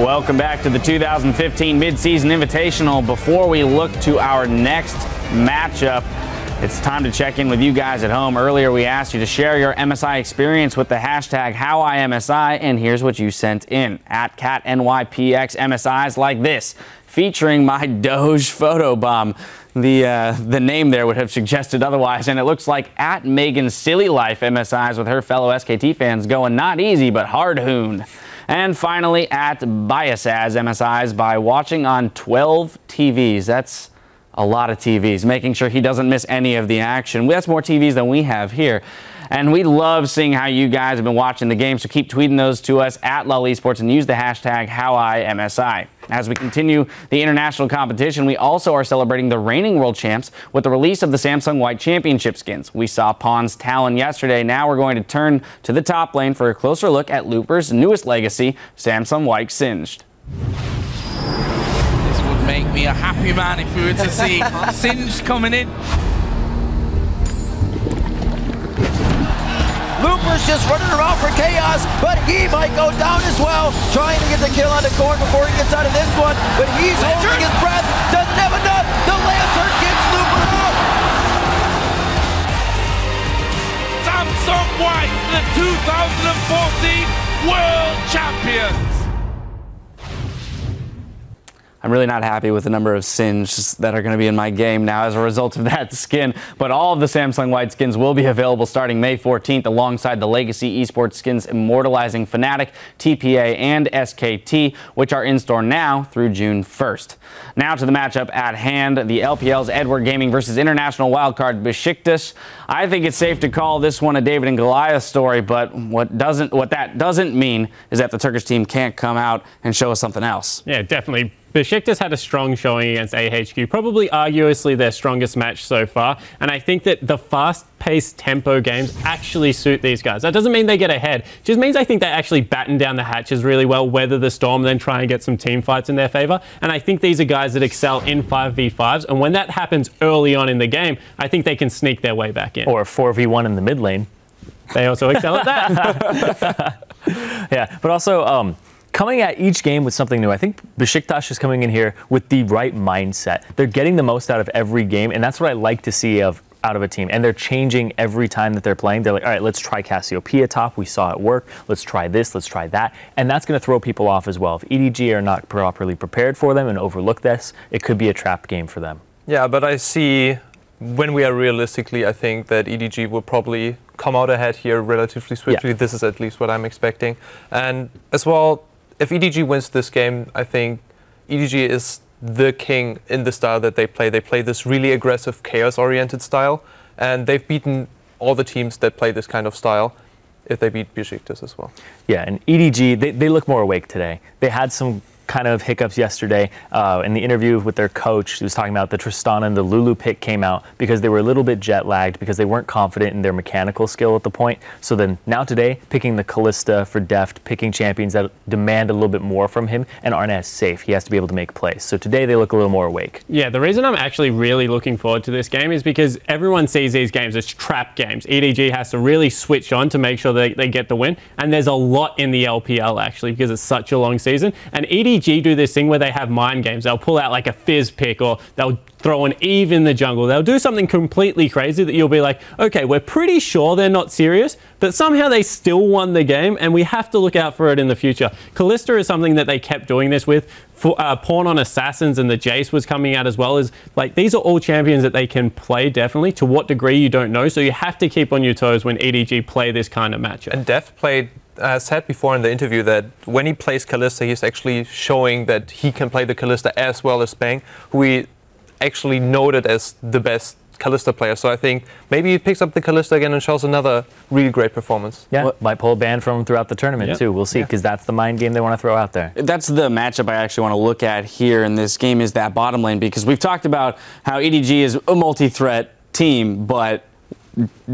Welcome back to the 2015 Midseason Invitational. Before we look to our next matchup, it's time to check in with you guys at home. Earlier, we asked you to share your MSI experience with the hashtag HowIMSI, and here's what you sent in. At CatNYPX MSIs like this, featuring my Doge photobomb. The name there would have suggested otherwise, and it looks like at Megan Silly Life MSIs with her fellow SKT fans going not easy but hard hoon. And finally, at Biasaz MSIs by watching on 12 TVs. That's a lot of TVs, making sure he doesn't miss any of the action. That's more TVs than we have here. And we love seeing how you guys have been watching the game, so keep tweeting those to us at LOL Esports and use the hashtag HowIMSI. As we continue the international competition, we also are celebrating the reigning world champs with the release of the Samsung White Championship skins. We saw Pawn's Talon yesterday. Now we're going to turn to the top lane for a closer look at Looper's newest legacy, Samsung White Singed. This would make me a happy man if we were to see Singed coming in. Looper's just running around for chaos, but he might go down as well, trying to get the kill on the core before he gets out of this one, but he's holding his breath, doesn't have enough, the Lantern gets Looper out! Samsung White, the 2014 World Champions! I'm really not happy with the number of Singes that are going to be in my game now as a result of that skin, but all of the Samsung White skins will be available starting May 14th alongside the Legacy Esports skins immortalizing Fnatic, TPA, and SKT, which are in store now through June 1st. Now to the matchup at hand, the LPL's Edward Gaming versus international wildcard Besiktas. I think it's safe to call this one a David and Goliath story, but what that doesn't mean is that the Turkish team can't come out and show us something else. Yeah, definitely. Besiktas had a strong showing against AHQ, probably arguably their strongest match so far, and I think that the fast-paced tempo games actually suit these guys. That doesn't mean they get ahead, it just means I think they actually batten down the hatches really well, weather the storm, then try and get some team fights in their favor, and I think these are guys that excel in 5v5s, and when that happens early on in the game, I think they can sneak their way back in. Or a 4v1 in the mid lane. They also excel at that. Yeah, but also, coming at each game with something new. I think Besiktas is coming in here with the right mindset. They're getting the most out of every game, and that's what I like to see out of a team. And they're changing every time that they're playing. They're like, all right, let's try Cassiopeia top. We saw it work. Let's try this. Let's try that. And that's going to throw people off as well. If EDG are not properly prepared for them and overlook this, it could be a trap game for them. Yeah, but I see, when we are realistically, I think that EDG will probably come out ahead here relatively swiftly. Yeah. This is at least what I'm expecting. And as well, if EDG wins this game, I think EDG is the king in the style that they play. They play this really aggressive, chaos-oriented style, and they've beaten all the teams that play this kind of style if they beat Besiktas as well. Yeah, and EDG, they look more awake today. They had some kind of hiccups yesterday in the interview with their coach. He was talking about the Tristana and the Lulu pick came out because they were a little bit jet lagged because they weren't confident in their mechanical skill at the point. So then now today, picking the Kalista for Deft, picking champions that demand a little bit more from him and aren't as safe. He has to be able to make plays. So today they look a little more awake. Yeah, the reason I'm actually really looking forward to this game is because everyone sees these games as trap games. EDG has to really switch on to make sure they get the win. And there's a lot in the LPL actually because it's such a long season. And EDG do this thing where they have mind games. They'll pull out like a Fizz pick or they'll throw an Eve in the jungle. They'll do something completely crazy that you'll be like, okay, we're pretty sure they're not serious, but somehow they still won the game and we have to look out for it in the future. Kalista is something that they kept doing this with. Pawn on Assassins and the Jace was coming out as well. As like these are all champions that they can play definitely. To what degree you don't know, so you have to keep on your toes when EDG play this kind of matchup. And Def played said before in the interview that when he plays Kalista, he's actually showing that he can play the Kalista as well as Bang, who we actually noted as the best Kalista player. So I think maybe he picks up the Kalista again and shows another really great performance. Yeah, might pull a ban from him throughout the tournament too. We'll see, because that's the mind game they want to throw out there. That's the matchup I actually want to look at here in this game, is that bottom lane, because we've talked about how EDG is a multi-threat team, but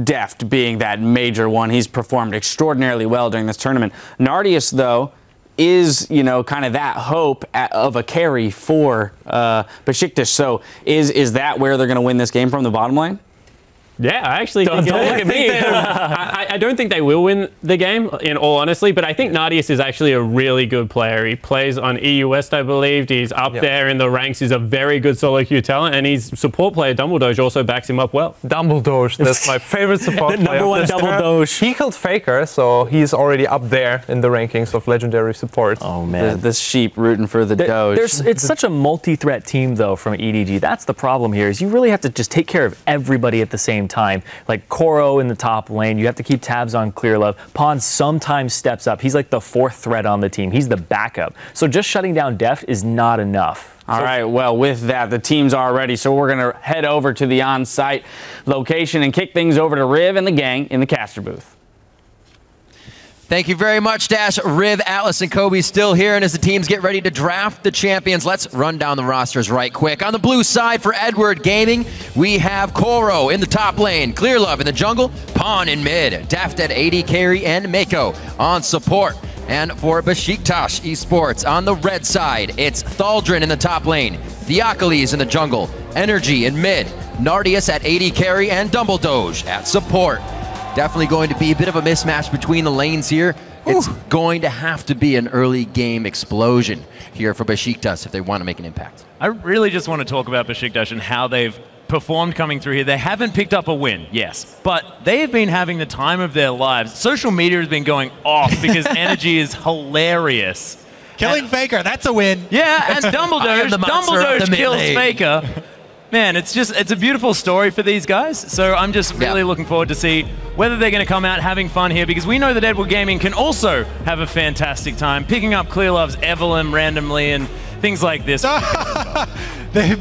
Deft being that major one. He's performed extraordinarily well during this tournament. Nardius, though, is, you know, kind of that hope of a carry for Besiktas. So is that where they're going to win this game from, the bottom lane? Yeah, I actually Don't think look at me. I don't think they will win the game, in all honesty, but I think Nardius is actually a really good player. He plays on EU West, I believe. He's up there in the ranks. He's a very good solo queue talent, and his support player, Dumbledore, also backs him up well. Dumbledore, that's my favorite support player. Number one Dumbledore. He killed Faker, so he's already up there in the rankings of legendary support. Oh, man. This sheep rooting for the Doge. It's such a multi-threat team, though, from EDG. That's the problem here, is you really have to just take care of everybody at the same time. Like Koro in the top lane, you have to keep tabs on Clearlove. Pawn sometimes steps up. He's like the fourth threat on the team. He's the backup. So just shutting down Deft is not enough. All right, well, with that, the teams are ready, so we're going to head over to the on-site location and kick things over to Riv and the gang in the caster booth. Thank you very much, Dash. Riv, Atlas, and Kobe still here, and as the teams get ready to draft the champions, let's run down the rosters right quick. On the blue side for Edward Gaming, we have Koro in the top lane, Clearlove in the jungle, Pawn in mid, Deft at AD carry, and Mako on support. And for Besiktas Esports, on the red side, it's Thaldrin in the top lane, Theokoles in the jungle, Energy in mid, Nardius at AD carry, and Dumbledoge at support. Definitely going to be a bit of a mismatch between the lanes here. It's going to have to be an early game explosion here for Besiktas if they want to make an impact. I really just want to talk about Besiktas and how they've performed coming through here. They haven't picked up a win, yes, but they've been having the time of their lives. Social media has been going off because Energy is hilarious. Killing Faker, that's a win. Yeah, and Dumbledore kills Faker. Man, it's a beautiful story for these guys. So I'm just really looking forward to see whether they're going to come out having fun here, because we know that Edward Gaming can also have a fantastic time picking up Clearlove's Evelyn randomly and things like this. They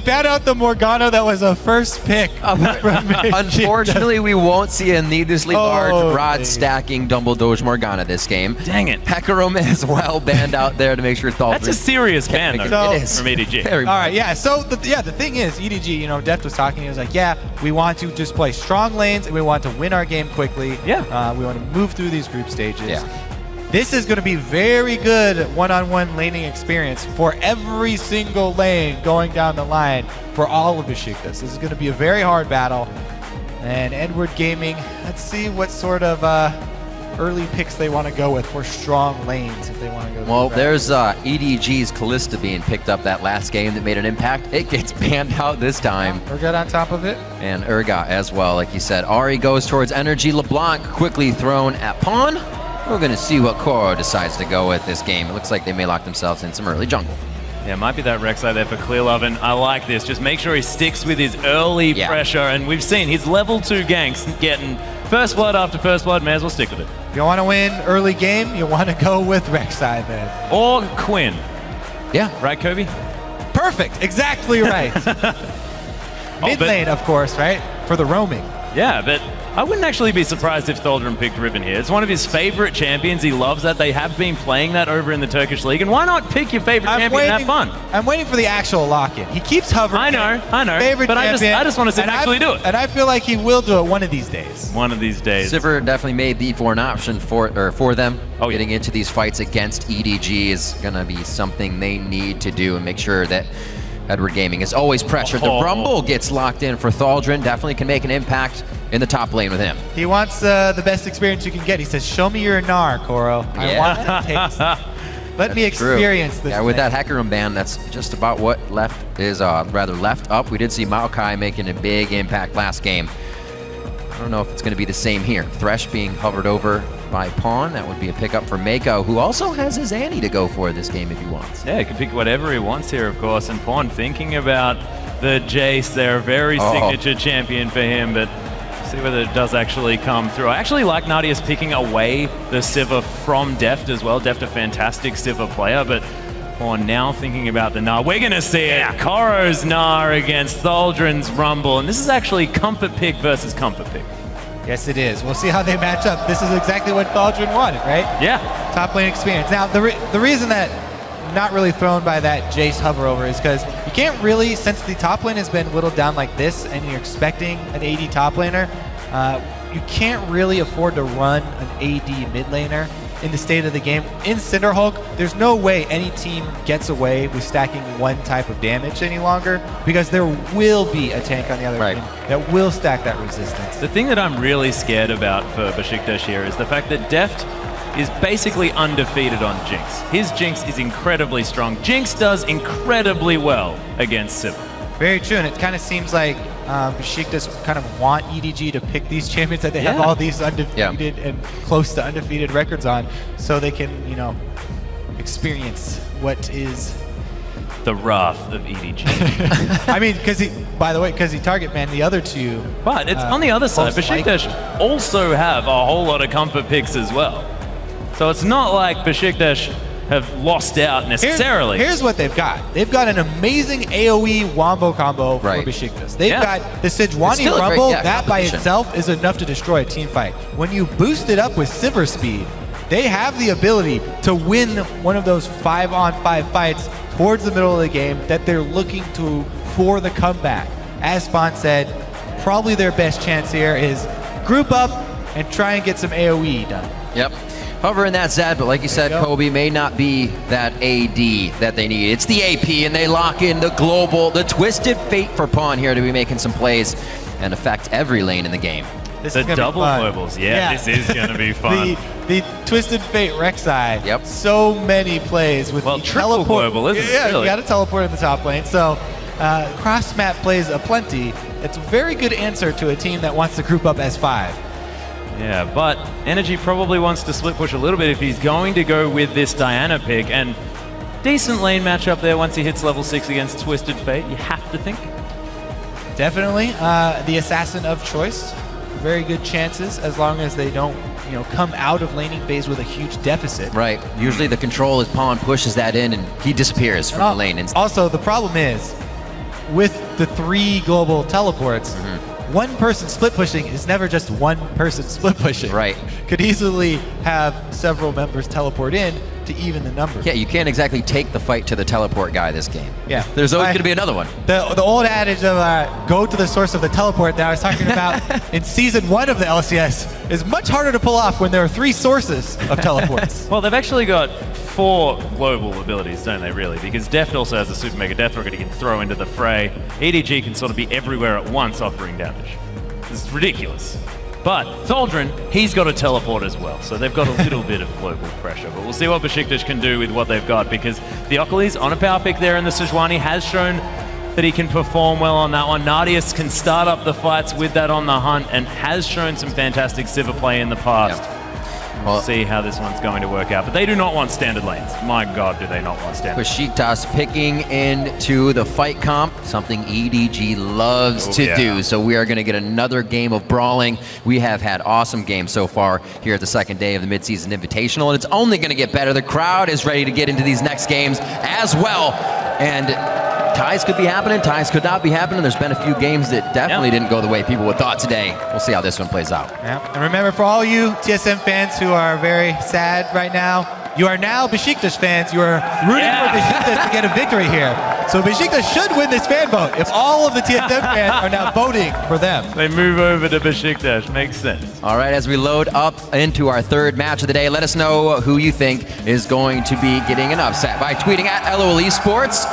banned out the Morgana that was a first pick. Unfortunately, we won't see a needlessly large rod stacking Dumbledoge Morgana this game. Dang it. Hecarim as well banned out there to make sure Thaldrin. That's a serious ban, though, it is. from EDG. Very All right, yeah. So the thing is, EDG, you know, Deft was talking. He was like, yeah, we want to just play strong lanes and we want to win our game quickly. Yeah. We want to move through these group stages. Yeah. This is going to be very good one-on-one laning experience for every single lane going down the line for all of Besiktas. This is going to be a very hard battle. And Edward Gaming, let's see what sort of early picks they want to go with for strong lanes if they want to go. Well, there's EDG's Kalista being picked up that last game that made an impact. It gets banned out this time. Urgot on top of it. And Urgot as well, like you said. Ahri goes towards Energy. LeBlanc quickly thrown at Pawn. We're going to see what Koro decides to go with this game. It looks like they may lock themselves in some early jungle. Yeah, might be that Rek'Sai there for Clearlove, and I like this. Just make sure he sticks with his early pressure, and we've seen his level 2 ganks getting first blood after first blood. May as well stick with it. If you want to win early game, you want to go with Rek'Sai then. Or Quinn. Yeah. Right, Kobe? Perfect. Exactly right. Mid lane, of course, right? For the roaming. Yeah, but I wouldn't actually be surprised if Thaldrin picked Ribbon here. It's one of his favorite champions. He loves that. They have been playing that over in the Turkish League. And why not pick your favorite champion and have fun? I'm waiting for the actual lock-in. He keeps hovering. I know. Favorite but champion, I just want to see him actually do it. And I feel like he will do it one of these days. One of these days. Sivir definitely made the an option for them. Oh, Getting into these fights against EDG is going to be something they need to do and make sure that Edward Gaming is always pressured. The Rumble gets locked in for Thaldrin. Definitely can make an impact in the top lane with him. He wants the best experience you can get. He says, show me your Gnar, Koro. I want to taste. Let me experience this. Yeah, with that Hecarim ban, that's just about what left is left up. We did see Maokai making a big impact last game. I don't know if it's going to be the same here. Thresh being hovered over by Pawn. That would be a pickup for Mako, who also has his Annie to go for this game if he wants. Yeah, he can pick whatever he wants here, of course. And Pawn thinking about the Jace there, very signature champion for him, but see whether it does actually come through. I actually like Nardius picking away the Sivir from Deft as well. Deft a fantastic Sivir player, but Pawn now thinking about the Gnar. We're going to see it. Koro's Gnar against Thaldrin's Rumble. And this is actually comfort pick versus comfort pick. Yes, it is. We'll see how they match up. This is exactly what Thaldrin wanted, right? Yeah. Top lane experience. Now, the reason that not really thrown by that Jace hover over is because you can't really, since the top lane has been whittled down like this and you're expecting an AD top laner, you can't really afford to run an AD mid laner in the state of the game. In Cinderhulk, there's no way any team gets away with stacking one type of damage any longer, because there will be a tank on the other team that will stack that resistance. The thing that I'm really scared about for Besiktas here is the fact that Deft is basically undefeated on Jinx. His Jinx is incredibly strong. Jinx does incredibly well against Sivir. Very true, and it kind of seems like Besiktas kind of want EDG to pick these champions that they have all these undefeated and close to undefeated records on, so they can, you know, experience what is the wrath of EDG. I mean, because by the way, he target banned the other two. But it's on the other side, Besiktas also have a whole lot of comfort picks as well. So it's not like Besiktas have lost out necessarily. Here's what they've got. They've got an amazing AoE wombo combo for Besiktas. They've got the Sejuani Rumble. That by itself is enough to destroy a team fight. When you boost it up with Sivir speed, they have the ability to win one of those 5-on-5 fights towards the middle of the game that they're looking to for the comeback. As Spawn said, probably their best chance here is group up and try and get some AoE done. Yep. However, in that Zed, but like you said, Kobe may not be that AD that they need. It's the AP, and they lock in the global, the Twisted Fate for Pawn here to be making some plays and affect every lane in the game. The double globals, this is going to be fun. The Twisted Fate Rek'Sai. Yep. So many plays with the triple global, isn't it? Yeah, really? You got to teleport in the top lane. So cross map plays aplenty. It's a very good answer to a team that wants to group up as 5. Yeah, but Energy probably wants to split push a little bit if he's going to go with this Diana pick, and decent lane matchup there once he hits level 6 against Twisted Fate, you have to think. Definitely. The assassin of choice. Very good chances as long as they don't, you know, come out of laning phase with a huge deficit. Right. Usually the control is Pawn pushes that in and he disappears from the lane. Also, the problem is with the 3 global teleports, one person split pushing is never just one person split pushing. Right. Could easily have several members teleport in to even the numbers. Yeah, you can't exactly take the fight to the teleport guy this game. Yeah. There's always going to be another one. The old adage of go to the source of the teleport that I was talking about in Season 1 of the LCS is much harder to pull off when there are 3 sources of teleports. Well, they've actually got 4 global abilities, don't they, really? Because Deft also has a Super Mega Death Rocket he can throw into the fray. EDG can sort of be everywhere at once offering damage. It's ridiculous. But Thaldrun, he's got a teleport as well, so they've got a little bit of global pressure. But we'll see what Besiktas can do with what they've got, because Theocles on a power pick there in the Sejuani has shown that he can perform well on that one. Nardius can start up the fights with that on the hunt and has shown some fantastic Sivir play in the past. Yep. We'll see how this one's going to work out. But they do not want standard lanes. My God, do they not want standard lanes. Besiktas picking into the fight comp, something EDG loves to do. So we are going to get another game of brawling. We have had awesome games so far here at the second day of the Midseason Invitational, and it's only going to get better. The crowd is ready to get into these next games as well. And ties could be happening, ties could not be happening. There's been a few games that definitely didn't go the way people would thought today. We'll see how this one plays out. Yeah. And remember, for all you TSM fans who are very sad right now, you are now Besiktas fans. You are rooting for Besiktas to get a victory here. So Besiktas should win this fan vote if all of the TSM fans are now voting for them. They move over to Besiktas. Makes sense. All right, as we load up into our third match of the day, let us know who you think is going to be getting an upset by tweeting at LOL Esports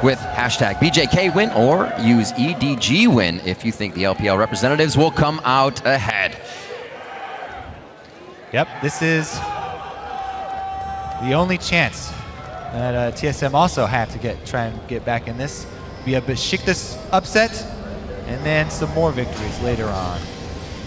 with hashtag BJKWin, or use EDGWin if you think the LPL representatives will come out ahead. Yep, this is the only chance that TSM also have to try and get back in this. We have Besiktas upset, and then some more victories later on.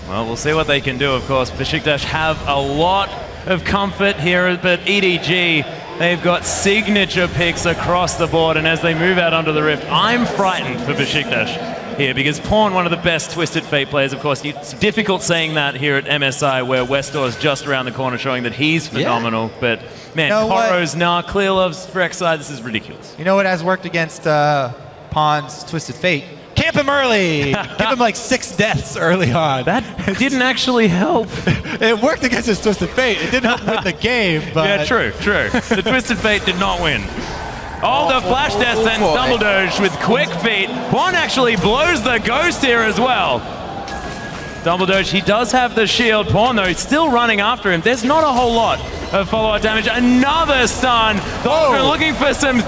Well, we'll see what they can do, of course. Besiktas have a lot of comfort here, but EDG, they've got signature picks across the board, and as they move out onto the Rift, I'm frightened for Besiktas here, because Pawn, one of the best Twisted Fate players, of course. It's difficult saying that here at MSI, where Westor is just around the corner showing that he's phenomenal, but man, Koros, Clearlove's Rek'Sai, this is ridiculous. You know what has worked against Pawn's Twisted Fate? Camp him early! Give him like 6 deaths early on. That didn't actually help. It worked against his Twisted Fate. It didn't help win the game, but... Yeah, true. The Twisted Fate did not win. Oh, the flash death sends Dumbledore with quick feet. Pawn actually blows the ghost here as well. Dumbledore, he does have the shield. Pawn, though, he's still running after him. There's not a whole lot of follow-up damage. Another stun. Dahlgren looking for some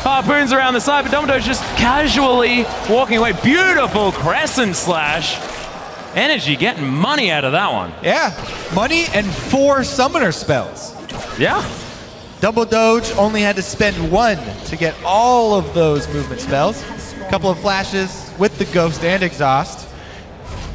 harpoons around the side, but Dumbledore's just casually walking away. Beautiful crescent slash. Energy getting money out of that one. Yeah, money and 4 summoner spells. Yeah. Double Doge only had to spend 1 to get all of those movement spells. A couple of flashes with the Ghost and Exhaust.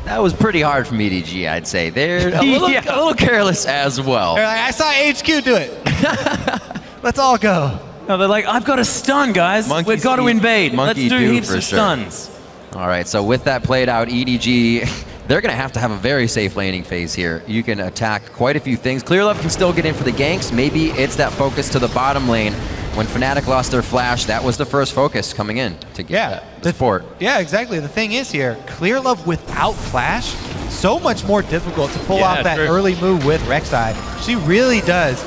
That was pretty hard from EDG, I'd say. They're a little careless as well. They're like, I saw HQ do it. Let's all go. No, they're like, I've got a stun, guys. We've got to invade. Let's do heaps of stuns. All right, so with that played out, EDG, they're going to have a very safe laning phase here. You can attack quite a few things. Clearlove can still get in for the ganks. Maybe it's that focus to the bottom lane. When Fnatic lost their flash, that was the first focus coming in to get the support. Yeah, exactly. The thing is here, Clearlove without flash, so much more difficult to pull off that early move with Rek'Sai. She really does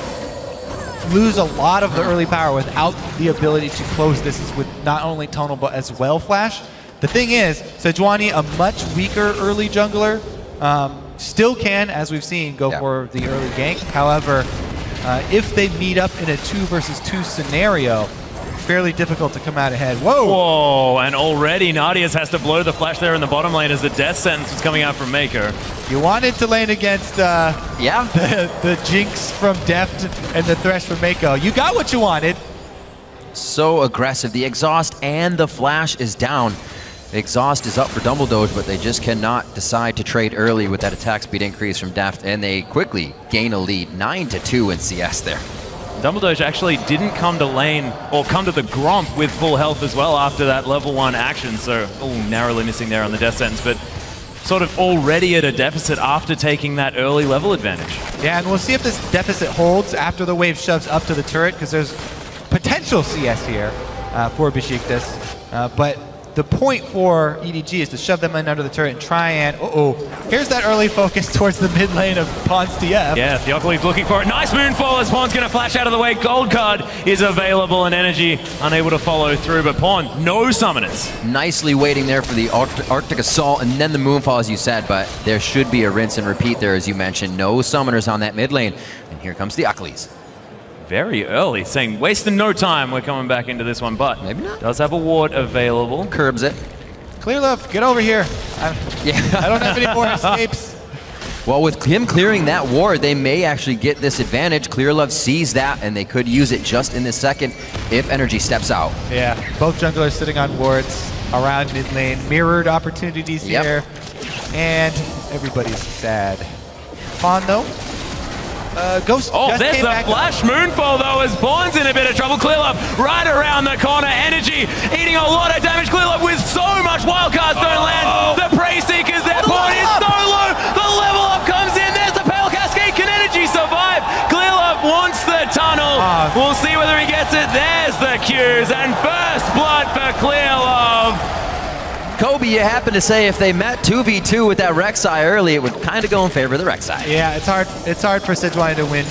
lose a lot of the early power without the ability to close distance with not only tonal but as well flash. The thing is, Sejuani, a much weaker early jungler, still can, as we've seen, go for the early gank. However, if they meet up in a 2 versus 2 scenario, fairly difficult to come out ahead. Whoa! Whoa, and already Nadius has to blow the flash there in the bottom lane as the death sentence was coming out from Maker. You wanted to lane against the Jinx from Deft and the Thresh from Mako. You got what you wanted. So aggressive. The exhaust and the flash is down. The exhaust is up for Dumbledore, but they just cannot decide to trade early with that attack speed increase from Deft, and they quickly gain a lead, 9-2 in CS there. Dumbledore actually didn't come to lane or come to the Gromp with full health as well after that level 1 action, so narrowly missing there on the death sentence, but sort of already at a deficit after taking that early level advantage. Yeah, and we'll see if this deficit holds after the wave shoves up to the turret, because there's potential CS here for Besiktas, but the point for EDG is to shove them in under the turret and try and, here's that early focus towards the mid lane of Pawn's TF. Yeah, Theocles looking for it. Nice moonfall as Pawn's going to flash out of the way. Gold card is available and Energy unable to follow through, but Pawn, no summoners. Nicely waiting there for the Arctic Assault and then the moonfall, as you said, but there should be a rinse and repeat there, as you mentioned. No summoners on that mid lane, and here comes Theocles. Very early, saying wasting no time. We're coming back into this one, but maybe not. Does have a ward available. Curbs it. Clearlove, get over here. I don't have any more escapes. Well, with him clearing that ward, they may actually get this advantage. Clearlove sees that, and they could use it just in this second if Energy steps out. Yeah, both junglers sitting on wards around mid lane. Mirrored opportunities here, and everybody's sad. Pawn, though. Ghost just there's came the back. flash moonfall though as Pawn's in a bit of trouble. Clearlove right around the corner. Energy eating a lot of damage. Clearlove with so much wildcards don't land. The Prey Seekers there. Pawn is so low. The level up comes in. There's the Pale Cascade. Can Energy survive? Clearlove wants the tunnel. We'll see whether he gets it. There's the Qs and first blood for Clearlove. Kobe, you happen to say if they met 2v2 with that Rek'Sai early, it would kind of go in favor of the Rek'Sai. Yeah, it's hard for Sejuani to win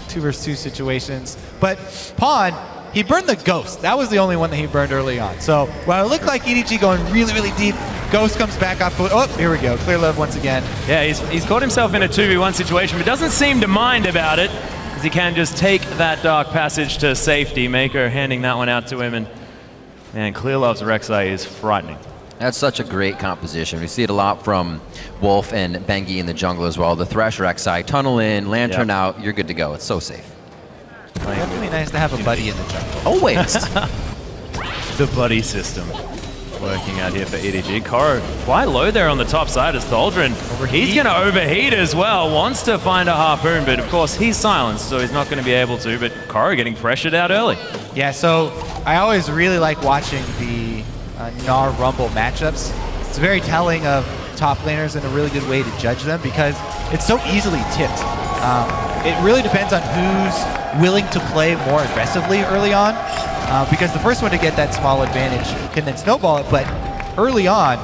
2 versus 2 situations. But Pawn, he burned the Ghost. That was the only one that he burned early on. So while it looked like EDG going really, really deep, Ghost comes back off. Oh, here we go. Clearlove once again. Yeah, he's caught himself in a 2v1 situation, but doesn't seem to mind about it, because he can just take that Dark Passage to safety. Maker handing that one out to him, and man, Clearlove's Rek'Sai is frightening. That's such a great composition. We see it a lot from Wolf and Bengi in the jungle as well. The Thresh Rek'Sai, tunnel in, lantern out, you're good to go. It's so safe. Definitely nice to have a buddy in the jungle. Always. The buddy system working out here for EDG. Koro quite low there on the top side as Thaldrin. He's going to overheat as well. Wants to find a harpoon, but of course he's silenced, so he's not going to be able to. But Koro getting pressured out early. Yeah, so I always really like watching the Gnar Rumble matchups. It's very telling of top laners and a really good way to judge them because it's so easily tipped. It really depends on who's willing to play more aggressively early on because the first one to get that small advantage can then snowball it, but early on,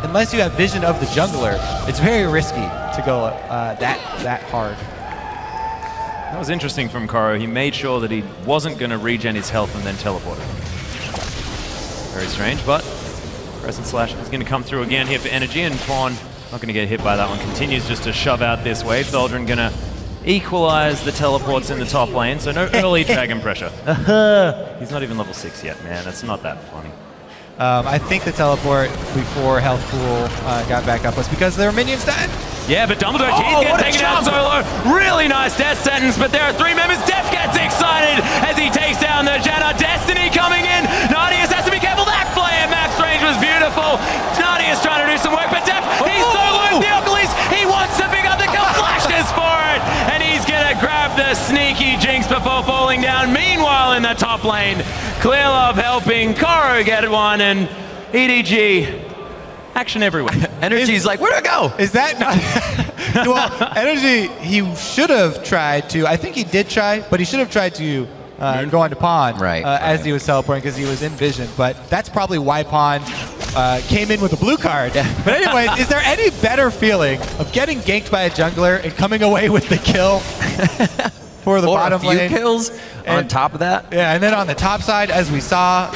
unless you have vision of the jungler, it's very risky to go that hard. That was interesting from Koro. He made sure that he wasn't going to regen his health and then teleported. Very strange, but Crescent Slash is going to come through again here for Energy, and Pawn Not going to get hit by that one. Continues just to shove out this wave. Thaldrn going to equalize the teleports in the top lane, so no early dragon pressure. He's not even level 6 yet, man. That's not that funny. I think the teleport before Health Pool got back up was because there were minions dying. Yeah, but Dumbledore, he's getting taken out solo. Really nice death sentence, but there are 3 members. Def gets excited as he takes down the Janna. Destiny coming in. Nardius has to be careful. That flare max range was beautiful. Nardius trying to do some work, but Def, he's soloing Theocles. He wants to pick up the kill, flashes for it, and he's going to grab the sneaky Jinx before falling down. Meanwhile, in the top lane, Clearlove helping Koro get one, and EDG, action everywhere. Energy's like, where'd it go? Is that not? Well, Energy, he should have tried to, I think he did try, but he should have tried to go on to Pond as he was teleporting because he was in vision. But that's probably why Pond came in with a blue card. But anyways, is there any better feeling of getting ganked by a jungler and coming away with the kill for the bottom lane? A few kills on top of that. Yeah, and then on the top side, as we saw,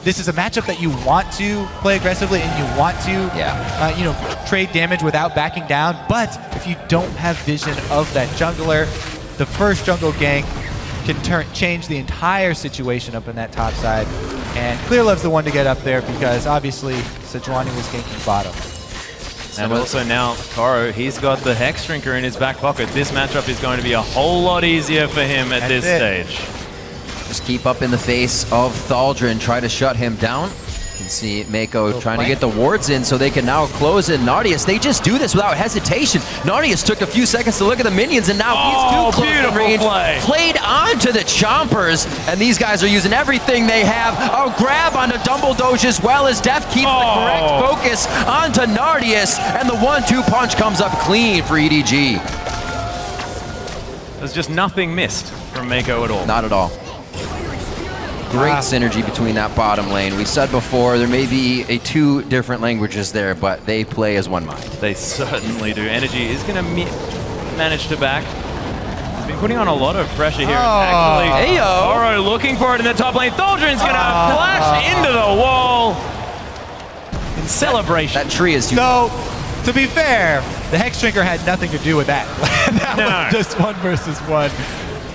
this is a matchup that you want to play aggressively and you want to, trade damage without backing down. But if you don't have vision of that jungler, the first jungle gank can change the entire situation up in that top side. And Clearlove's the one to get up there because obviously Sejuani was ganking bottom. And also now, Koro, he's got the Hex Drinker in his back pocket. This matchup is going to be a whole lot easier for him at this stage. Just keep up in the face of Thaldrn, try to shut him down. You can see Mako trying to get the wards in so they can now close in. Nardius, they just do this without hesitation. Nardius took a few seconds to look at the minions, and now he's too close to range. Played onto the Chompers, and these guys are using everything they have. A grab onto Dumbledoge as well as Def keeps the correct focus onto Nardius, and the 1-2 punch comes up clean for EDG. There's just nothing missed from Mako at all. Not at all. Great synergy between that bottom lane. We said before, there may be 2 different languages there, but they play as one mind. They certainly do. Energy is going to manage to back. He's been putting on a lot of pressure here. Actually, Koro looking for it in the top lane. Thaldrn's going to flash into the wall in celebration. That tree is too... So, to be fair, the Hex Drinker had nothing to do with that. That was just 1 versus 1.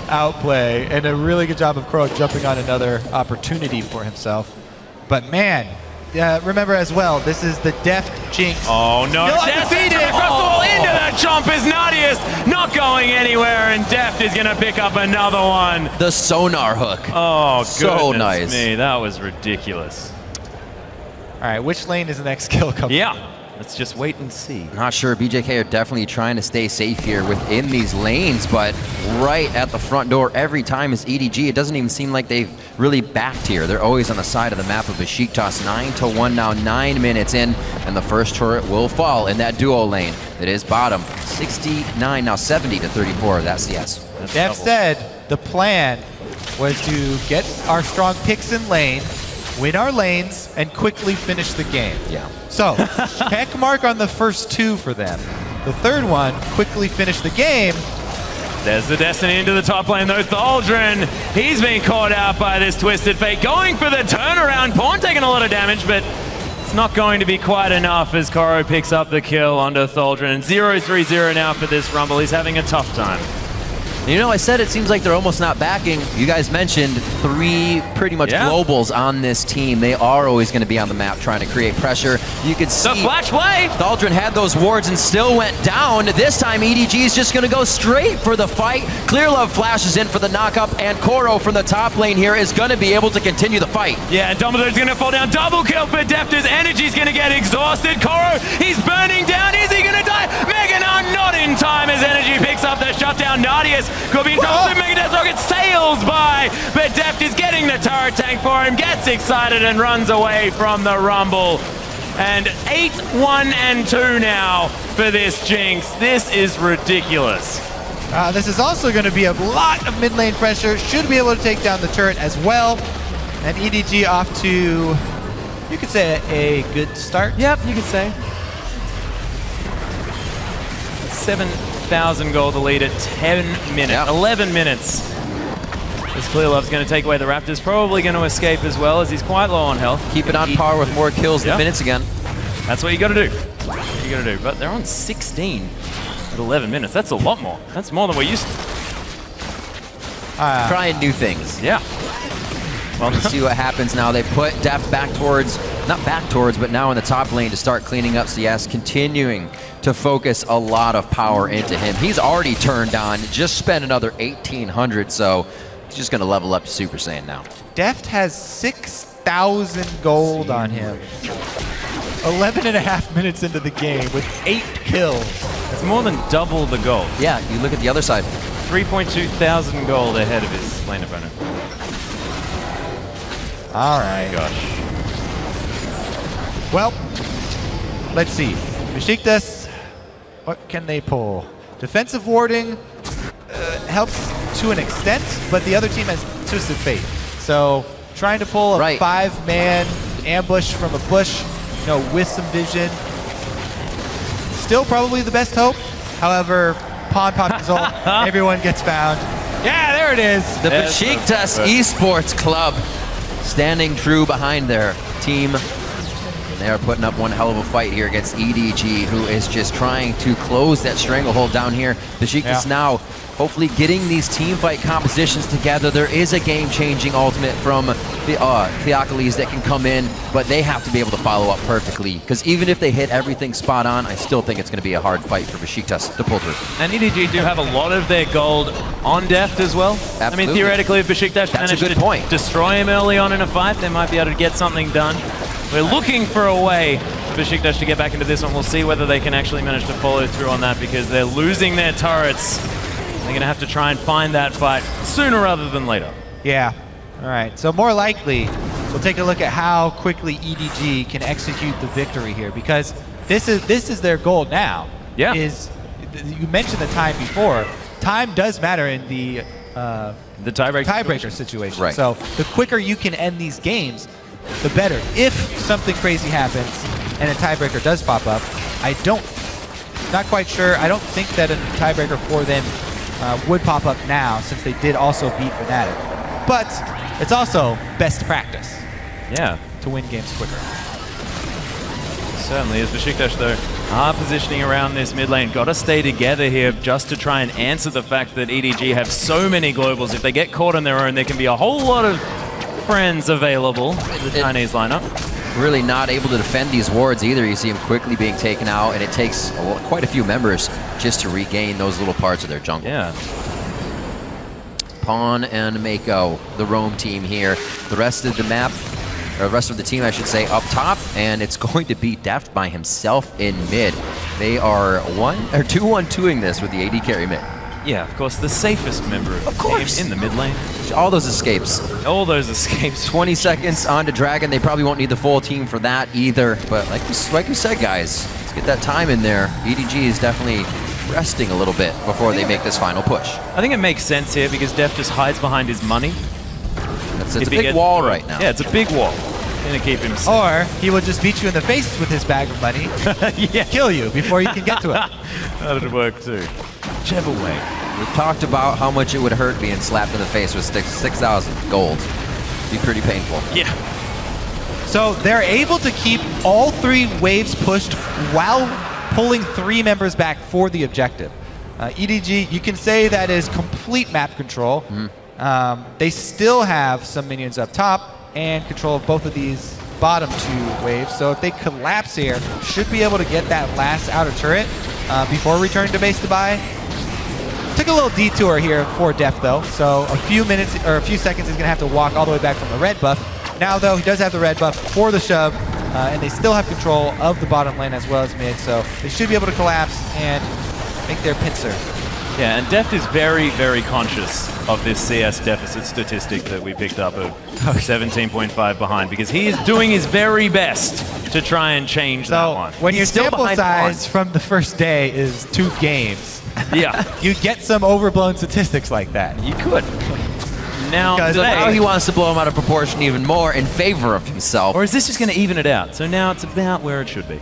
Outplay, and a really good job of Crow jumping on another opportunity for himself. But man, remember as well, this is the Deft Jinx. Oh no, Deft across the wall into the Chomp is Nardius, not going anywhere, and Deft is gonna pick up another one. The sonar hook. Oh, so nice. Me, that was ridiculous. All right, which lane is the next kill coming? Yeah. Let's just wait and see. Not sure. BJK are definitely trying to stay safe here within these lanes, but right at the front door every time is EDG. It doesn't even seem like they've really backed here. They're always on the side of the map of Besiktas. 9-1 now, 9 minutes in, and the first turret will fall in that duo lane. It is bottom. 69, now 70-34. That's CS. Def said the plan was to get our strong picks in lane, win our lanes, and quickly finish the game. Yeah. So, check mark on the first 2 for them. The third one, quickly finish the game. There's the Destiny into the top lane though. Thaldrn, he's been caught out by this Twisted Fate. Going for the turnaround. Pawn taking a lot of damage, but it's not going to be quite enough as Koro picks up the kill onto Thaldrn. 0-3-0 now for this Rumble. He's having a tough time. You know, I said it seems like they're almost not backing. You guys mentioned 3 pretty much globals on this team. They are always going to be on the map trying to create pressure. You could see the flash play. Thaldrn had those wards and still went down. This time EDG is just going to go straight for the fight. Clearlove flashes in for the knockup, and Koro from the top lane here is going to be able to continue the fight. Yeah, and Dumbledore's going to fall down. Double kill for Defter's. Energy's going to get exhausted. Koro, he's burning down. Is he going to die? Meganon not in time as Energy picks up the shutdown. Nardius could be in trouble. Mega Death Rocket sails by, but Deft is getting the turret tank for him, gets excited and runs away from the Rumble. And 8-1-2 now for this Jinx. This is ridiculous. This is also going to be a lot of mid lane pressure. Should be able to take down the turret as well. And EDG off to, you could say, a good start. Yep, you could say. 7,000 gold to lead at 10 minutes, 11 minutes. This Clearlove's going to take away the Raptors, probably going to escape as well as he's quite low on health. Keep it on par with more kills than minutes again. That's what you got to do. you got to do. But they're on 16 at 11 minutes. That's a lot more. That's more than we're used to. Trying new things. Yeah. Well, let's see what happens now. They put Deft back towards, not back towards, but now in the top lane to start cleaning up CS, continuing to focus a lot of power into him. He's already turned on, just spent another 1,800, so he's just going to level up to Super Saiyan now. Deft has 6,000 gold on him. 11.5 minutes into the game with 8 kills. It's more than double the gold. Yeah, you look at the other side. 3.2 thousand gold ahead of his lane opponent. All right. Gosh. Well, let's see. Besiktas, what can they pull? Defensive warding helps to an extent, but the other team has Twisted Fate. So trying to pull a 5-man ambush from a bush, you know, with some vision, still probably the best hope. However, Pawn Pop is all, everyone gets found. Yeah, there it is. The Besiktas Esports Club standing true behind their team. And they are putting up one hell of a fight here against EDG, who is just trying to close that stranglehold down here. Besiktas now hopefully getting these team fight compositions together. There is a game-changing ultimate from Theocles that can come in, but they have to be able to follow up perfectly, because even if they hit everything spot on, I still think it's going to be a hard fight for Besiktas to pull through. And EDG do have a lot of their gold on Deft as well. Absolutely. I mean, theoretically, if Besiktas managed to destroy him early on in a fight, they might be able to get something done. We're looking for a way for Besiktas to get back into this one. We'll see whether they can actually manage to follow through on that, because they're losing their turrets. They're going to have to try and find that fight sooner rather than later. Yeah. All right. So more likely, we'll take a look at how quickly EDG can execute the victory here, because this is their goal now. Yeah. You mentioned the time before. Time does matter in the tiebreaker situation. Right. So the quicker you can end these games, the better. If something crazy happens and a tiebreaker does pop up, not quite sure. I don't think that a tiebreaker for them would pop up now, since they did also beat Fnatic. But it's also best practice. Yeah. To win games quicker. Certainly is. Besiktas, though, are positioning around this mid lane. Got to stay together here just to try and answer the fact that EDG have so many globals. If they get caught on their own, there can be a whole lot of friends available in the Chinese lineup. Really not able to defend these wards either. You see him quickly being taken out, and it takes quite a few members just to regain those little parts of their jungle. Yeah. Pawn and Mako, the roam team here. The rest of the map, or the rest of the team, I should say, up top, and it's going to be Deft by himself in mid. They are 2-1-2ing this with the AD carry mid. Yeah, of course, the safest member of the team in the mid lane. All those escapes. All those escapes. 20 seconds on to Dragon. They probably won't need the full team for that either. But like we said, guys, let's get that time in there. EDG is definitely resting a little bit before they make this final push. I think it makes sense here, because Deft just hides behind his money. It's a big wall right now. Yeah, it's a big wall. Gonna keep him safe. Or he will just beat you in the face with his bag of money, kill you before you can get to it. That'd work too. Whichever way. We've talked about how much it would hurt being slapped in the face with 6,000 gold. Be pretty painful. Yeah. So they're able to keep all 3 waves pushed while pulling 3 members back for the objective. EDG, you can say that is complete map control. They still have some minions up top and control of both of these bottom 2 waves. So if they collapse here, should be able to get that last outer turret before returning to base to buy. Took a little detour here for Deft though, so a few minutes or a few seconds he's gonna have to walk all the way back from the red buff. Now though, he does have the red buff for the shove, and they still have control of the bottom lane as well as mid, so they should be able to collapse and make their pincer. Yeah, and Deft is very, very conscious of this CS deficit statistic that we picked up of 17.5 behind, because he is doing his very best to try and change that one. When your sample size from the first day is 2 games, you get some overblown statistics like that. You could. Now he wants to blow him out of proportion even more in favor of himself. Or is this just going to even it out? So now it's about where it should be.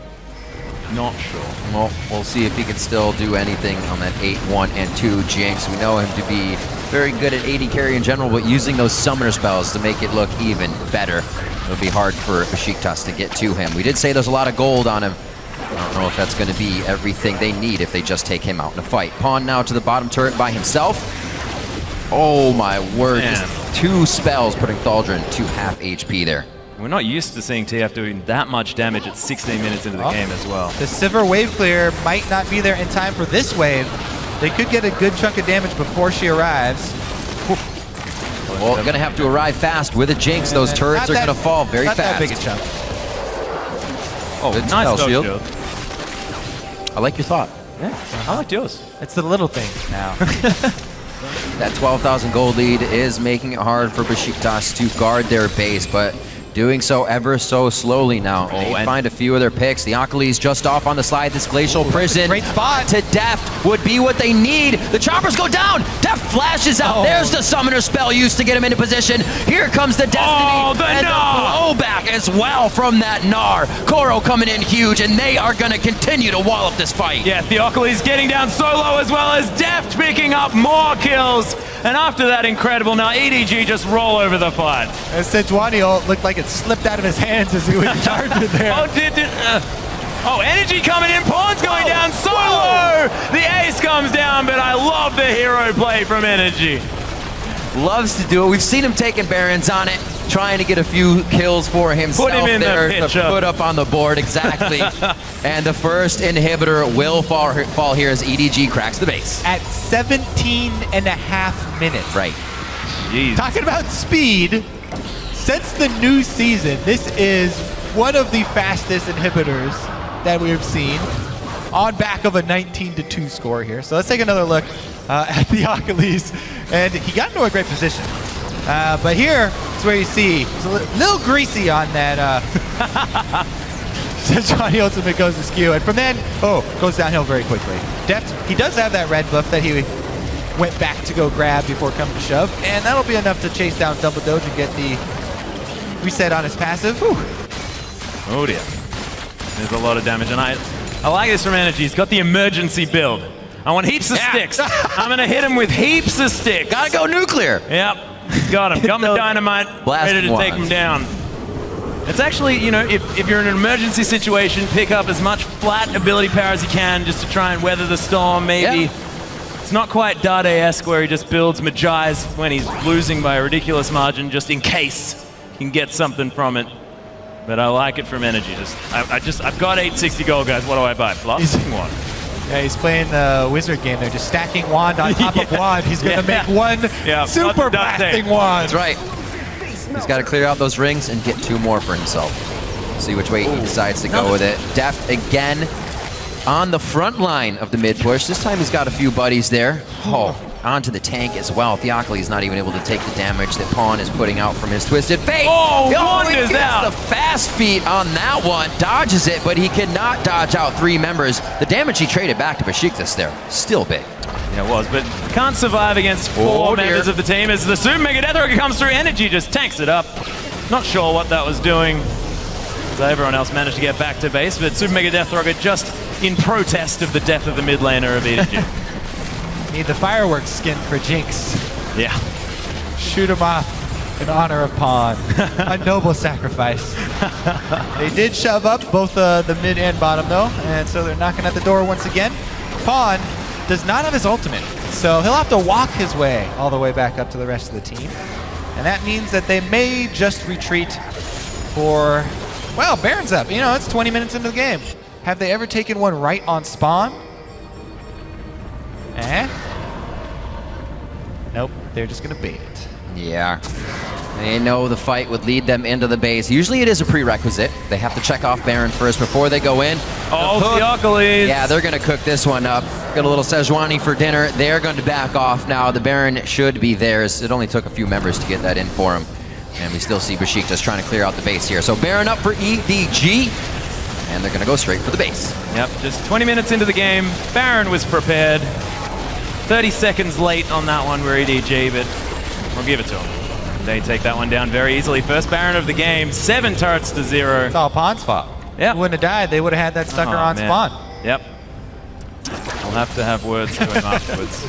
Not sure. Well, we'll see if he can still do anything on that 8-1 and 2 Jinx. We know him to be very good at AD carry in general, but using those summoner spells to make it look even better. It'll be hard for Besiktas to get to him. We did say there's a lot of gold on him. I don't know if that's going to be everything they need if they just take him out in a fight. Pawn now to the bottom turret by himself. Oh my word, just 2 spells putting Thaldrn to half HP there. We're not used to seeing TF doing that much damage at 16 minutes into the game as well. The Sivir wave clear might not be there in time for this wave. They could get a good chunk of damage before she arrives. Well, going to have to arrive fast with a Jinx. Those turrets are going to fall very fast. Not that big a chunk. Oh, Good nice spell dog shield. shield. I like your thought. Yeah, I liked yours. It's the little things now. That 12,000 gold lead is making it hard for Besiktas to guard their base, but doing so ever so slowly now. They find a few of their picks. The Akali's just off on the slide. This Glacial Prison great spot. to Deft would be what they need. The choppers go down. Deft flashes out. There's the summoner spell used to get him into position. Here comes the Destiny. And the blowback as well from that Gnar. Koro coming in huge, and they are going to continue to wall up this fight. Yeah, Theocles getting down solo as well as Deft picking up more kills. And after that, incredible. Now EDG just roll over the fight. And Sejuani looked like it slipped out of his hands as he was charging there. Oh, Energy coming in. Pawn's going down solo. The ace comes down, but I love the hero play from Energy. Loves to do it. We've seen him taking Barons on it, trying to get a few kills for himself there to put up on the board. Exactly. And the first inhibitor will fall here as EDG cracks the base. At 17.5 minutes. Right. Jeez. Talking about speed, since the new season, this is one of the fastest inhibitors that we have seen on back of a 19-2 score here. So let's take another look at the Akali's. And he got into a great position. But here is where you see it's a little greasy on that. Sejuani ultimate goes askew. And from then, goes downhill very quickly. Deft, he does have that red buff that he went back to go grab before coming to shove. And that'll be enough to chase down Double Doge and get the reset on his passive. Whew. Oh dear. There's a lot of damage. And I like this from Energy. He's got the emergency build. I want heaps of sticks. I'm going to hit him with heaps of sticks. Gotta go nuclear. Yep. Got him. Got the dynamite. Ready to take him down. It's actually, you know, if you're in an emergency situation, pick up as much flat ability power as you can just to try and weather the storm, maybe. Yeah. It's not quite Dade-esque where he just builds Magi's when he's losing by a ridiculous margin just in case he can get something from it. But I like it from Energy. I've got 860 gold, guys. What do I buy? Blasting one. Yeah, he's playing the wizard game. They're just stacking wand on top of wand. He's going to make one super blasting wand. That's right. He's got to clear out those rings and get 2 more for himself. See which way he decides to go with it. Deft again on the front line of the mid push. This time he's got a few buddies there. Onto the tank as well. Theocles not even able to take the damage that Pawn is putting out from his Twisted Fate. Wanders out. The fast feet on that one. Dodges it, but he cannot dodge out 3 members. The damage he traded back to Besiktas there, still big. Yeah, it was, but can't survive against 4 members of the team as the Super Mega Death Rocket comes through. Energy just tanks it up. Not sure what that was doing. So everyone else managed to get back to base, but Super Mega Death Rocket just in protest of the death of the mid laner of EDG. Need the fireworks skin for Jinx. Yeah. Shoot him off in honor of Pawn. A noble sacrifice. They did shove up both the mid and bottom though, and so they're knocking at the door once again. Pawn does not have his ultimate, so he'll have to walk his way all the way back up to the rest of the team. And that means that they may just retreat for, well, Baron's up. You know, it's 20 minutes into the game. Have they ever taken one right on spawn? Nope, they're just gonna bait it. Yeah. They know the fight would lead them into the base. Usually it is a prerequisite. They have to check off Baron first before they go in. Theocles. Yeah, they're going to cook this one up. Got a little Sejuani for dinner. They're going to back off now. The Baron should be theirs. It only took a few members to get that in for him. And we still see Besiktas trying to clear out the base here. So Baron up for EDG. And they're going to go straight for the base. Yep, just 20 minutes into the game. Baron was prepared. 30 seconds late on that one, we're EDG, but we'll give it to him. They take that one down very easily. First Baron of the game, 7 turrets to 0. It's all Pawn's fault. Yeah. He wouldn't have died. They would have had that sucker on spawn. Yep. We'll have to have words to him afterwards.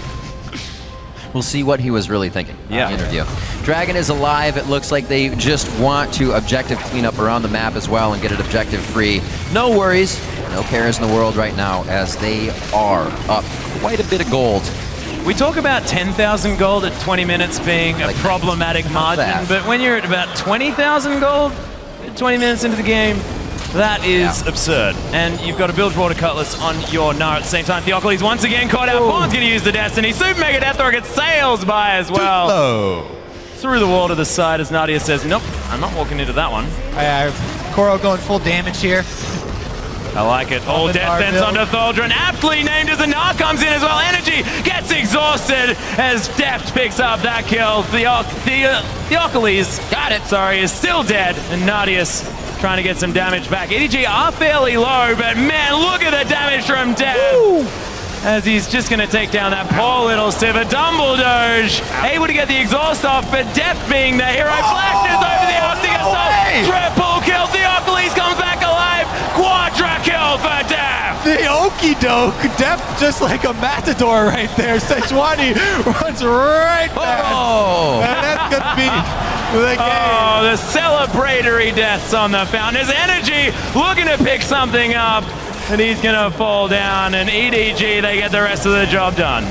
We'll see what he was really thinking in the interview. Dragon is alive. It looks like they just want to objective clean up around the map as well and get it objective free. No worries, no cares in the world right now as they are up quite a bit of gold. We talk about 10,000 gold at 20 minutes being a problematic margin, but when you're at about 20,000 gold at 20 minutes into the game, that is absurd. And you've got a Bilge Water Cutlass on your Gnar at the same time. Theocles once again caught out. Pawn's going to use the Destiny. Super Mega Death Rocket sails by as well. Through the wall to the side as Nadia says, nope, I'm not walking into that one. Koro going full damage here. I like it. All death sends onto Thaldrun. Aptly named as the Gnar comes in as well. Energy gets exhausted as Deft picks up that kill. Theocles, got it, sorry, is still dead. And Nadius trying to get some damage back. EDG are fairly low, but man, look at the damage from Deft. As he's just going to take down that poor little Sivir. Dumbledoge able to get the exhaust off, but Deft being the hero flashes over the Arctic Assault. Triple kill. Theocles comes back alive. Quadra kill for Deft. The okie doke. Deft just like a matador right there. Sejuani runs right back. And that could be the game. Oh, the celebratory deaths on the fountain. His Energy looking to pick something up. And he's gonna fall down, and EDG, they get the rest of the job done.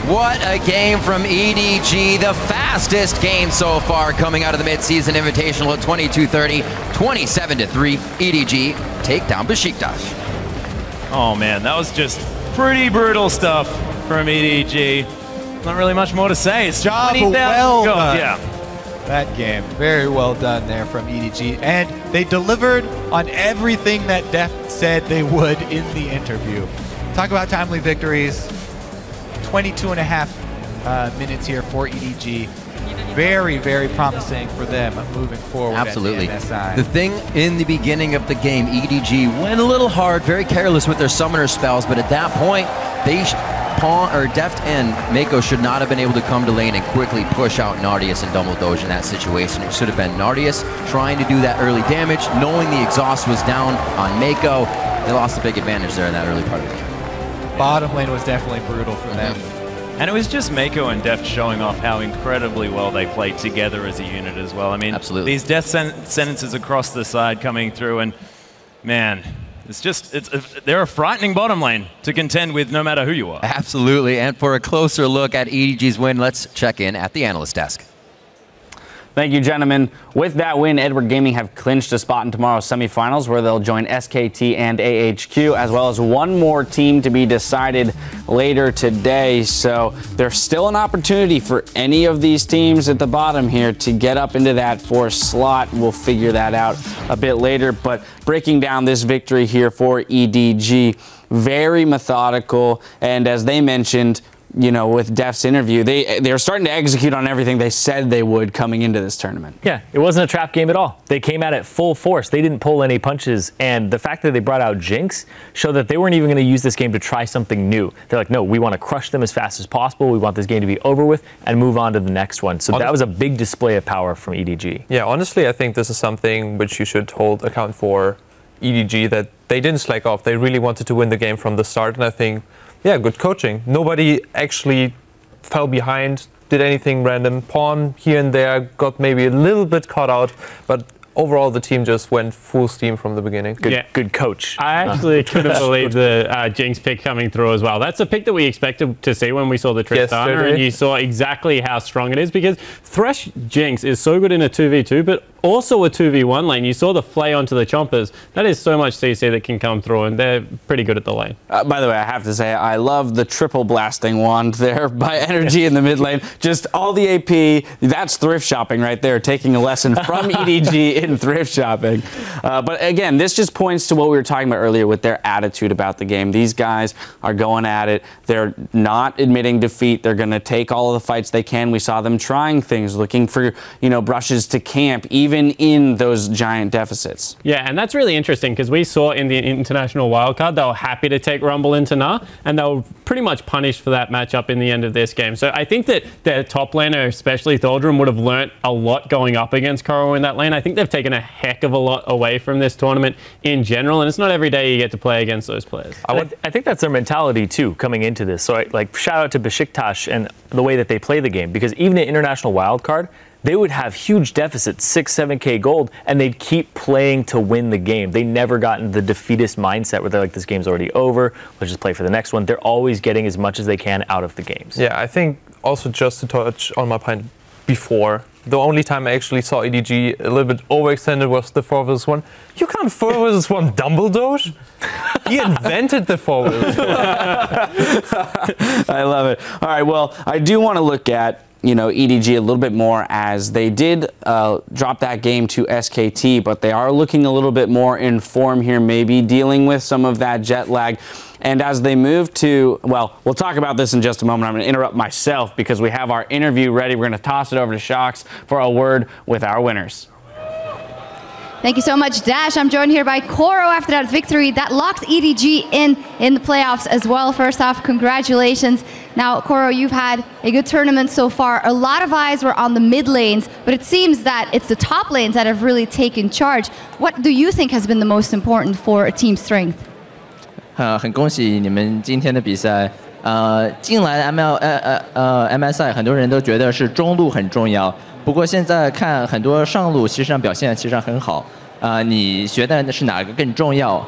What a game from EDG, the fastest game so far coming out of the mid-season invitational at 22:30, 27-3. EDG take down Besiktas. Oh man, that was just pretty brutal stuff from EDG. Not really much more to say. It's job 20,000 well gold. done. Yeah. That game, very well done there from EDG. And they delivered on everything that Deft said they would in the interview. Talk about timely victories. 22.5 minutes here for EDG. Very, very promising for them moving forward. Absolutely. At the MSI. The thing in the beginning of the game, EDG went a little hard, very careless with their summoner spells, but at that point, Deft and Mako should not have been able to come to lane and quickly push out Nardius and Dumbledoge in that situation. It should have been Nardius trying to do that early damage, knowing the exhaust was down on Mako. They lost a big advantage there in that early part of the game. Bottom lane was definitely brutal for them. And it was just Mako and Deft showing off how incredibly well they played together as a unit as well. I mean, absolutely. These death sentences across the side coming through, and man, they're a frightening bottom lane to contend with no matter who you are. Absolutely. And for a closer look at EDG's win, let's check in at the analyst desk. Thank you, gentlemen. With that win, Edward Gaming have clinched a spot in tomorrow's semifinals where they'll join SKT and AHQ, as well as one more team to be decided later today. So there's still an opportunity for any of these teams at the bottom here to get up into that fourth slot. We'll figure that out a bit later. But breaking down this victory here for EDG, very methodical, and as they mentioned, you know, with Deft's interview, they're starting to execute on everything they said they would coming into this tournament. Yeah, it wasn't a trap game at all. They came at it full force. They didn't pull any punches, and the fact that they brought out Jinx showed that they weren't even going to use this game to try something new. They're like, no, we want to crush them as fast as possible. We want this game to be over with and move on to the next one. So that was a big display of power from EDG. Yeah, honestly, I think this is something which you should hold account for EDG, that they didn't slack off. They really wanted to win the game from the start, and I think, yeah, good coaching. Nobody actually fell behind, did anything random. Pawn here and there got maybe a little bit caught out, but overall the team just went full steam from the beginning. Good coach. I actually couldn't believe the Jinx pick coming through as well. That's a pick that we expected to see when we saw the Tristana, and you saw exactly how strong it is, because Thresh Jinx is so good in a 2v2, but also a 2v1 lane. You saw the flay onto the Chompers. That is so much CC that can come through, and they're pretty good at the lane. By the way, I have to say, I love the triple blasting wand there by Energy in the mid lane. Just all the AP, that's thrift shopping right there, taking a lesson from EDG in thrift shopping. But again, this just points to what we were talking about earlier with their attitude about the game. These guys are going at it. They're not admitting defeat. They're going to take all of the fights they can. We saw them trying things, looking for, you know, brushes to camp, even in those giant deficits. Yeah, and that's really interesting, because we saw in the international wildcard, they were happy to take Rumble into Gnar, and they were pretty much punished for that matchup in the end of this game. So I think that their top laner, especially Thaldrun, would have learnt a lot going up against Koro in that lane. I think they've taken a heck of a lot away from this tournament in general, and it's not every day you get to play against those players. I think that's their mentality too coming into this. So shout out to Besiktas and the way that they play the game, because even at international wildcard, they would have huge deficits, 6-7K gold, and they'd keep playing to win the game. They never got into the defeatist mindset where they're like, this game's already over, let's just play for the next one. They're always getting as much as they can out of the games. Yeah, I think also just to touch on my point before, the only time I actually saw EDG a little bit overextended was the 4v1. You can't 4v1 Dumbledore. He invented the 4v1. I love it. All right, well, I do want to look at EDG a little bit more, as they did drop that game to SKT, but they are looking a little bit more in form here, maybe dealing with some of that jet lag. And as they move to, well, we'll talk about this in just a moment. I'm going to interrupt myself because we have our interview ready. We're going to toss it over to Shox for a word with our winners. Thank you so much, Dash. I'm joined here by Koro after that victory that locks EDG in the playoffs as well. First off, congratulations. Now, Koro, you've had a good tournament so far. A lot of eyes were on the mid lanes, but it seems that it's the top lanes that have really taken charge. What do you think has been the most important for a team strength? 很恭喜你们今天的比赛。进来 MSI 很多人都觉得是中路很重要，不过现在看很多上路其实上表现其实上很好。你觉得是哪个更重要？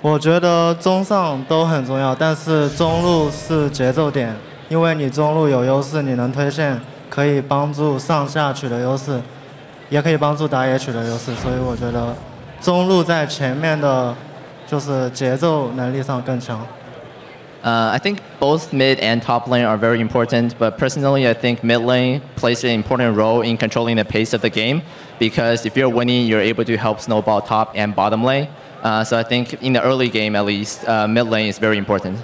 我觉得中上都很重要，但是中路是节奏点，因为你中路有优势，你能推线，可以帮助上下取得优势，也可以帮助打野取得优势，所以我觉得中路在前面的。 就是节奏能力上更强。I think both mid and top lane are very important, but personally I think mid lane plays an important role in controlling the pace of the game, because if you're winning, you're able to help snowball top and bottom lane. So I think in the early game at least, mid lane is very important.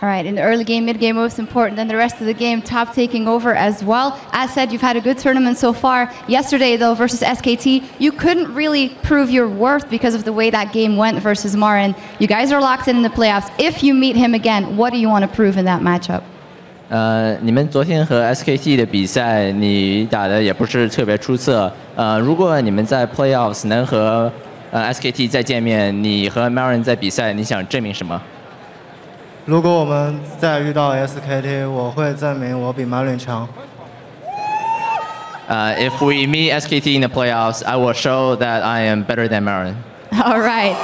All right, in the early game, mid game, most important than the rest of the game, top taking over as well. As said, you've had a good tournament so far. Yesterday, though, versus SKT, you couldn't really prove your worth because of the way that game went versus Marin. You guys are locked in the playoffs. If you meet him again, what do you want to prove in that matchup? 你们昨天和 SKT 的比赛，你打的也不是特别出色。如果你们在 playoffs 能和SKT 再见面，你和 Marin 在比赛，你想证明什么？ 如果我们再遇到 SKT， 我会证明我比 Marin 强。If we meet SKT in the playoffs, I will show that I am better than Marin. All right.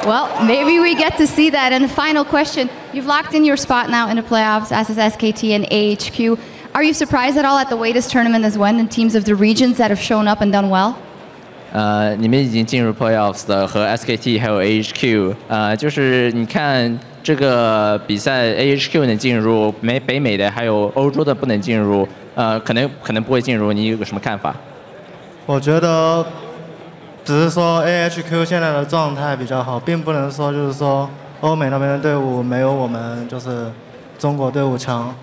Well, maybe we get to see that. And the final question, you've locked in your spot now in the playoffs, as is SKT and AHQ. Are you surprised at all at the way this tournament has went and teams of the regions that have shown up and done well? 你们已经进入 playoffs 的，和 SKT 还有 AHQ， 就是你看这个比赛 AHQ 能进入，北美的还有欧洲的不能进入，可能不会进入，你有什么看法？我觉得只是说 AHQ 现在的状态比较好，并不能说就是说欧美那边的队伍没有我们就是中国队伍强。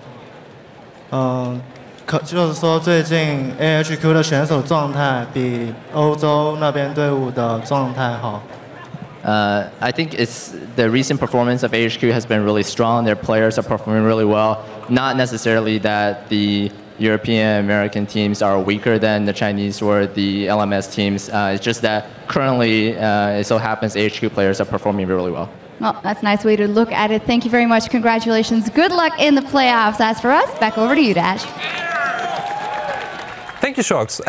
就是说，最近 AHQ 的选手状态比欧洲那边队伍的状态好。I think it's the recent performance of AHQ has been really strong. Their players are performing really well. Not necessarily that the European American teams are weaker than the Chinese or the LMS teams. It's just that currently, it so happens AHQ players are performing really well. Well, that's a nice way to look at it. Thank you very much. Congratulations. Good luck in the playoffs. As for us, back over to you, Dash. Thank you, Shox.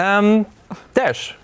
Dash,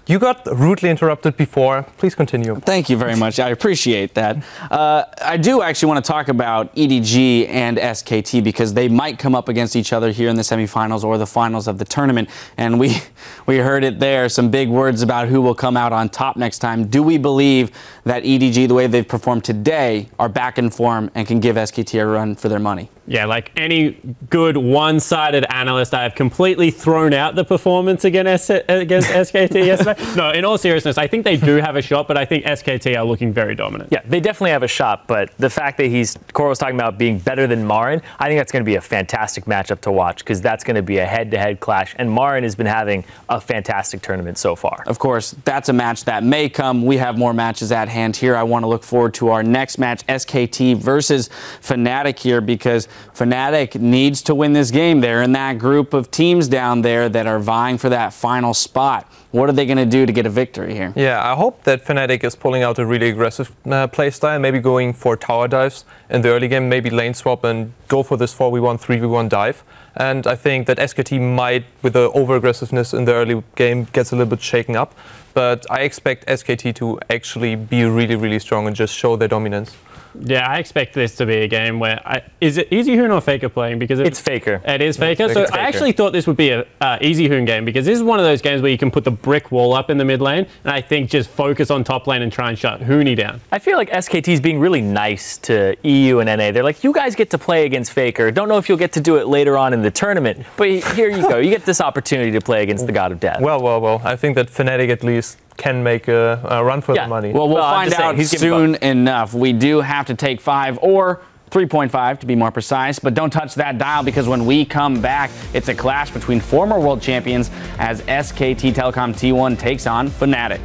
you got rudely interrupted before. Please continue. Thank you very much. I appreciate that. I do actually want to talk about EDG and SKT because they might come up against each other here in the semifinals or the finals of the tournament. And we heard it there, some big words about who will come out on top next time. Do we believe that EDG, the way they've performed today, are back in form and can give SKT a run for their money? Yeah, like any good one-sided analyst, I have completely thrown out the performance against SKT yesterday. No, in all seriousness, I think they do have a shot, but I think SKT are looking very dominant. Yeah, they definitely have a shot, but the fact that Koro was talking about being better than Marin, I think that's going to be a fantastic matchup to watch because that's going to be a head-to-head clash, and Marin has been having a fantastic tournament so far. Of course, that's a match that may come. We have more matches at hand here. I want to look forward to our next match, SKT versus Fnatic here, because Fnatic needs to win this game. They're in that group of teams down there that are vying for that final spot. What are they going to do to get a victory here? Yeah, I hope that Fnatic is pulling out a really aggressive play style, maybe going for tower dives in the early game, maybe lane swap and go for this 4v1, 3v1 dive. And I think that SKT might, with the over-aggressiveness in the early game, gets a little bit shaken up. But I expect SKT to actually be really, really strong and just show their dominance. Yeah, I expect this to be a game where... is it EasyHoon or Faker playing? Because it's Faker. It is Faker. It's So Faker. I actually thought this would be a EasyHoon game because this is one of those games where you can put the brick wall up in the mid lane and I think just focus on top lane and try and shut Hooney down. I feel like SKT is being really nice to EU and NA. They're like, you guys get to play against Faker. Don't know if you'll get to do it later on in the tournament, but here you go. You get this opportunity to play against the God of Death. Well. I think that Fnatic at least can make a run for the money. Well, we'll find out soon enough. We do have to take 5 or 3.5 to be more precise, but don't touch that dial because when we come back, it's a clash between former world champions as SKT Telecom T1 takes on Fnatic.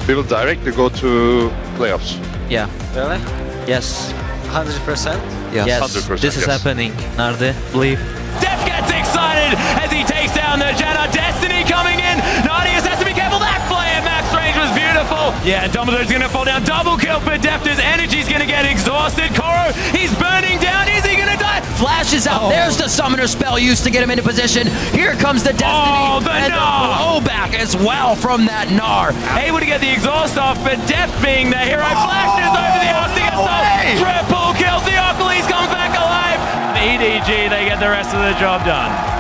We will directly go to playoffs. Yeah. Really? Yes. 100%? Yes. 100%. This is happening, Narde. Believe. Def gets excited as he takes down the Janna. Destiny coming in. Nardius has to be careful. That flare max range was beautiful. Yeah, Dumbledore's going to fall down. Double kill for Def. His energy's going to get exhausted. Koro, he's burning down. Is he going to die? Flash is out. There's the summoner spell used to get him into position. Here comes the Destiny. Oh, the and Gnar. the blowback as well from that Gnar. Able to get the exhaust off, but Def being the hero flashes over the Arc to get some triple kill. Theocles comes back alive. EDG, they get the rest of the job done.